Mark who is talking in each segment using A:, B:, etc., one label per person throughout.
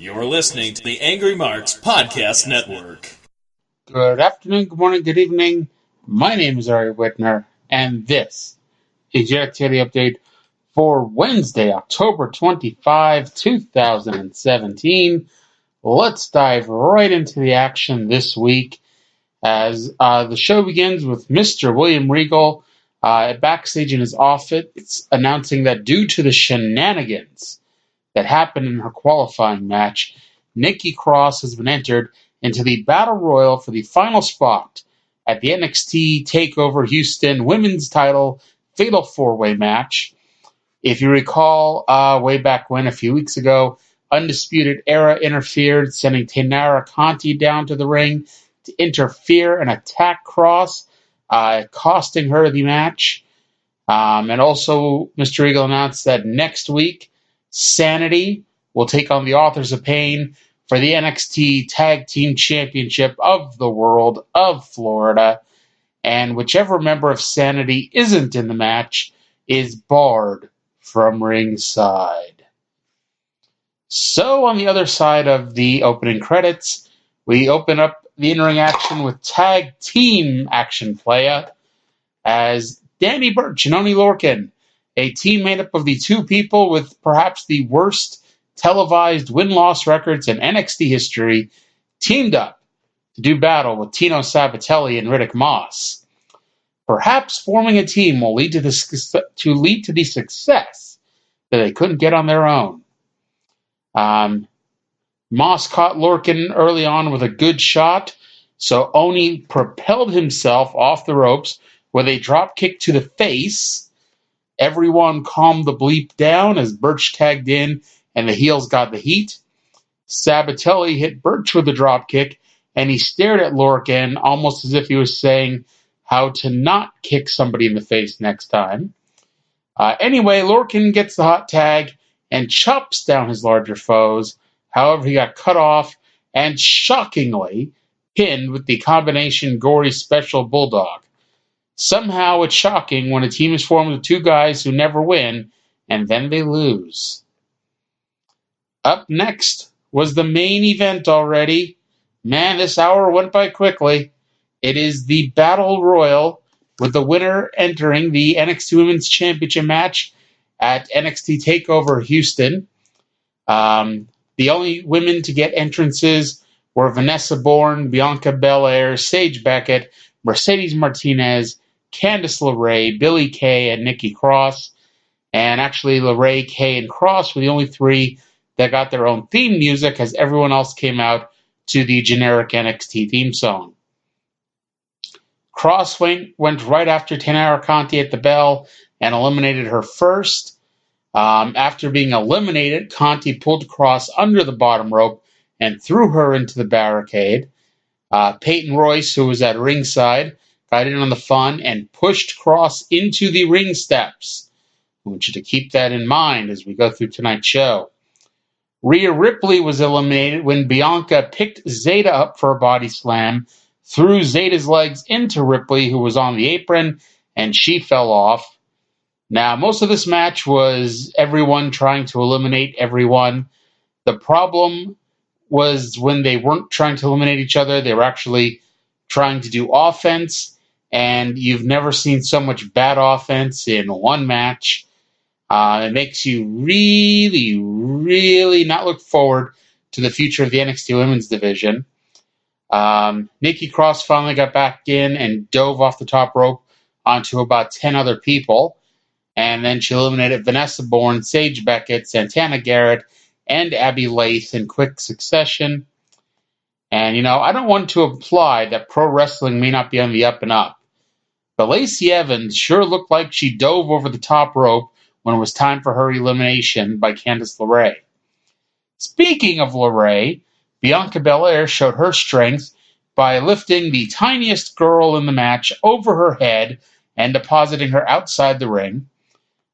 A: You're listening to the Angry Marks Podcast Network.
B: Good afternoon, good morning, good evening. My name is Arya Whitner, and this is your activity update for Wednesday, October 25, 2017. Let's dive right into the action this week as the show begins with Mr. William Regal backstage in his office announcing that due to the shenanigans that happened in her qualifying match, Nikki Cross has been entered into the Battle Royal for the final spot at the NXT TakeOver Houston Women's Title Fatal 4-Way match. If you recall, way back when, a few weeks ago, Undisputed Era interfered, sending Taynara Conti down to the ring to interfere and attack Cross, costing her the match. And also, Mr. Eagle announced that next week, Sanity will take on the Authors of Pain for the NXT Tag Team Championship of the World of Florida. And whichever member of Sanity isn't in the match is barred from ringside. So, on the other side of the opening credits, we open up the in-ring action with tag team action playa as Danny Burch and Oney Lorcan, a team made up of the two people with perhaps the worst televised win-loss records in NXT history, teamed up to do battle with Tino Sabbatelli and Riddick Moss. Perhaps forming a team will lead to the success that they couldn't get on their own. Moss caught Lorcan early on with a good shot, so Oney propelled himself off the ropes with a drop kick to the face. Everyone calmed the bleep down as Burch tagged in and the heels got the heat. Sabbatelli hit Burch with a drop kick, and he stared at Lorcan almost as if he was saying how to not kick somebody in the face next time. Anyway, Lorcan gets the hot tag and chops down his larger foes. However, he got cut off and shockingly pinned with the combination gory special bulldog. Somehow it's shocking when a team is formed of two guys who never win, and then they lose. Up next was the main event already. Man, this hour went by quickly. It is the Battle Royal, with the winner entering the NXT Women's Championship match at NXT TakeOver Houston. The only women to get entrances were Vanessa Bourne, Bianca Belair, Sage Beckett, Mercedes Martinez, Candice LeRae, Billie Kay, and Nikki Cross. And actually, LeRae, Kay, and Cross were the only three that got their own theme music, as everyone else came out to the generic NXT theme song. Cross went right after Taynara Conti at the bell and eliminated her first. After being eliminated, Conti pulled Cross under the bottom rope and threw her into the barricade. Peyton Royce, who was at ringside, got in on the fun and pushed Cross into the ring steps. I want you to keep that in mind as we go through tonight's show. Rhea Ripley was eliminated when Bianca picked Zeta up for a body slam, threw Zeta's legs into Ripley, who was on the apron, and she fell off. Now, most of this match was everyone trying to eliminate everyone. The problem was when they weren't trying to eliminate each other, they were actually trying to do offense, and you've never seen so much bad offense in one match. It makes you really, really not look forward to the future of the NXT Women's Division. Nikki Cross finally got back in and dove off the top rope onto about 10 other people. And then she eliminated Vanessa Bourne, Sage Beckett, Santana Garrett, and Abby Lath in quick succession. And, I don't want to imply that pro wrestling may not be on the up and up. But Lacey Evans sure looked like she dove over the top rope when it was time for her elimination by Candice LeRae. Speaking of LeRae, Bianca Belair showed her strength by lifting the tiniest girl in the match over her head and depositing her outside the ring.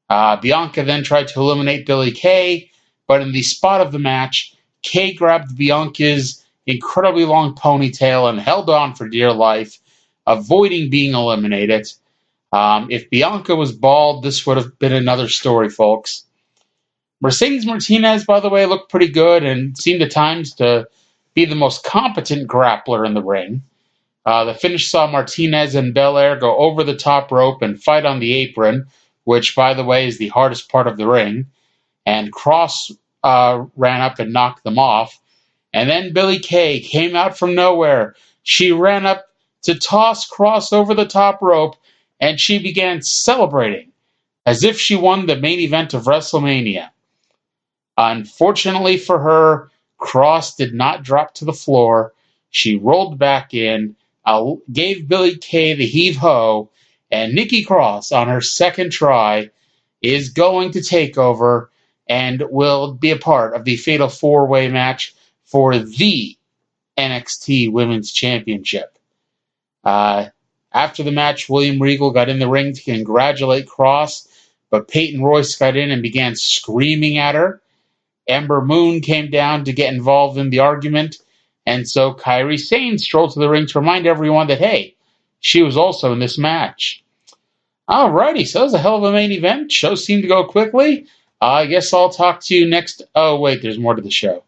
B: Bianca then tried to eliminate Billie Kay, but in the spot of the match, Kay grabbed Bianca's incredibly long ponytail and held on for dear life, avoiding being eliminated. If Bianca was bald, this would have been another story, folks. Mercedes Martinez, by the way, looked pretty good and seemed at times to be the most competent grappler in the ring. The finish saw Martinez and Belair go over the top rope and fight on the apron, which, by the way, is the hardest part of the ring. And Cross ran up and knocked them off. And then Billie Kay came out from nowhere. She ran up to toss Cross over the top rope, and she began celebrating as if she won the main event of WrestleMania. Unfortunately for her, Cross did not drop to the floor. She rolled back in, gave Billie Kay the heave-ho, and Nikki Cross, on her second try, is going to take over and will be a part of the Fatal 4-Way match for the NXT Women's Championship. After the match, William Regal got in the ring to congratulate Cross, but Peyton Royce got in and began screaming at her. Ember Moon came down to get involved in the argument, and so Kairi Sane strolled to the ring to remind everyone that, hey, she was also in this match. Alrighty, so that was a hell of a main event. Show seemed to go quickly. I guess I'll talk to you next. Oh, wait, there's more to the show.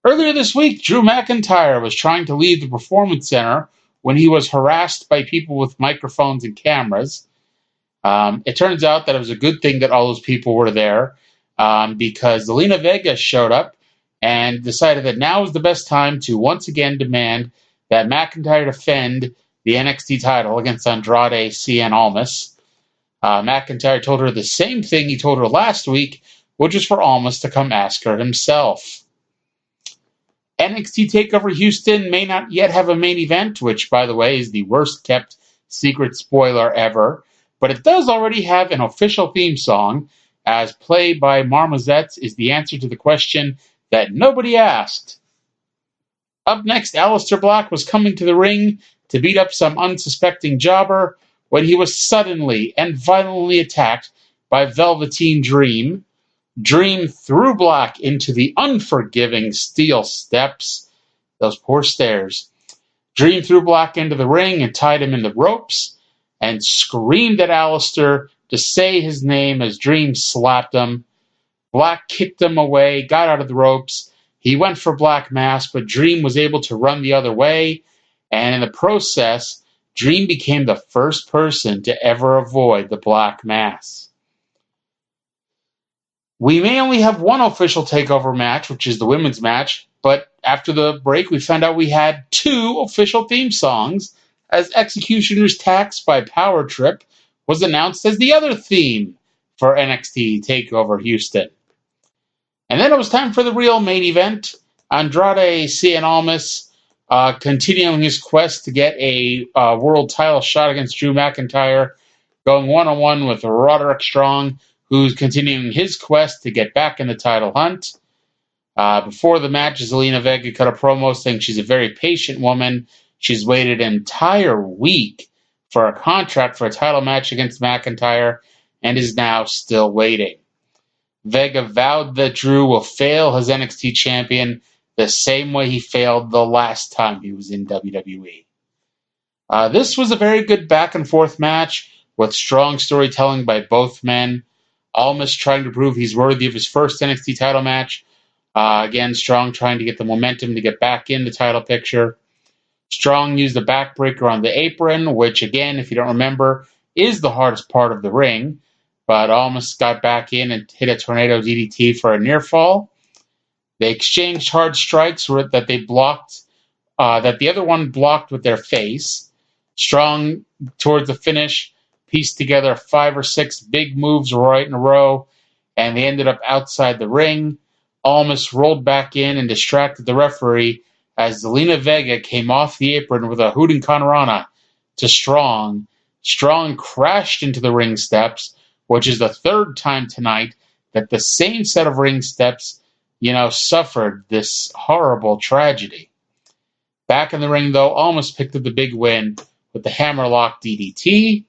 B: Earlier this week, Drew McIntyre was trying to leave the Performance Center when he was harassed by people with microphones and cameras. It turns out that it was a good thing that all those people were there, because Zelina Vega showed up and decided that now is the best time to once again demand that McIntyre defend the NXT title against Andrade Almas. McIntyre told her the same thing he told her last week, which was for Almas to come ask her himself. NXT TakeOver Houston may not yet have a main event, which, by the way, is the worst-kept secret spoiler ever, but it does already have an official theme song, as Play by Marmozets is the answer to the question that nobody asked. Up next, Aleister Black was coming to the ring to beat up some unsuspecting jobber when he was suddenly and violently attacked by Velveteen Dream. Dream threw Black into the unforgiving steel steps. Those poor stairs. Dream threw Black into the ring and tied him in the ropes and screamed at Aleister to say his name as Dream slapped him. Black kicked him away, got out of the ropes. He went for Black Mass, but Dream was able to run the other way, and in the process, Dream became the first person to ever avoid the Black Mass. We may only have one official TakeOver match, which is the women's match, but after the break, we found out we had two official theme songs, as Executioner's Tax by Power Trip was announced as the other theme for NXT TakeOver Houston. And then it was time for the real main event. Andrade Almas continuing his quest to get a world title shot against Drew McIntyre, going one-on-one with Roderick Strong, who's continuing his quest to get back in the title hunt. Before the match, Zelina Vega cut a promo saying she's a very patient woman. She's waited an entire week for a contract for a title match against McIntyre and is now still waiting. Vega vowed that Drew will fail as NXT champion the same way he failed the last time he was in WWE. This was a very good back-and-forth match with strong storytelling by both men. Almas trying to prove he's worthy of his first NXT title match. Again, Strong trying to get the momentum to get back in the title picture. Strong used a backbreaker on the apron, which, again, if you don't remember, is the hardest part of the ring. But Almas got back in and hit a tornado DDT for a near fall. They exchanged hard strikes that they blocked, that the other one blocked with their face. Strong, towards the finish, pieced together 5 or 6 big moves right in a row, and they ended up outside the ring. Almas rolled back in and distracted the referee as Zelina Vega came off the apron with a Hurricanrana to Strong. Strong crashed into the ring steps, which is the third time tonight that the same set of ring steps, suffered this horrible tragedy. Back in the ring, though, Almas picked up the big win with the hammerlock DDT.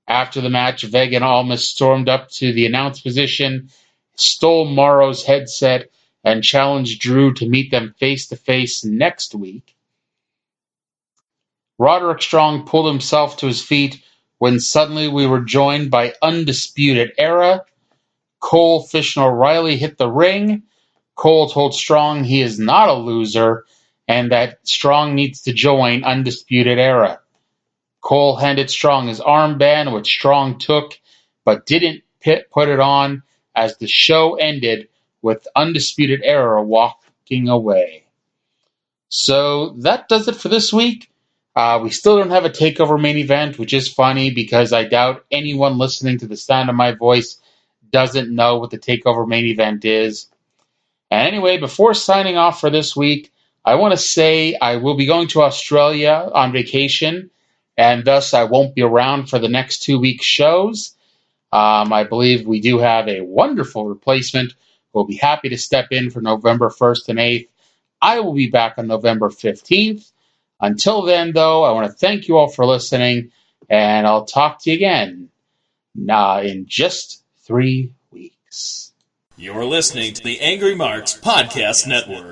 B: After the match, Vega and Almas stormed up to the announce position, stole Morrow's headset, and challenged Drew to meet them face-to-face next week. Roderick Strong pulled himself to his feet when suddenly we were joined by Undisputed Era. Cole, Fish, and O'Reilly hit the ring. Cole told Strong he is not a loser and that Strong needs to join Undisputed Era. Cole handed Strong his armband, which Strong took but didn't put it on, as the show ended with Undisputed Era walking away. So that does it for this week. We still don't have a TakeOver main event, which is funny because I doubt anyone listening to the sound of my voice doesn't know what the TakeOver main event is. And anyway, before signing off for this week, I want to say I will be going to Australia on vacation, and thus I won't be around for the next 2 weeks' shows. I believe we do have a wonderful replacement who will be happy to step in for November 1st and 8th. I will be back on November 15th. Until then, though, I want to thank you all for listening, and I'll talk to you again in just 3 weeks.
A: You're listening to the Angry Marks Podcast Network.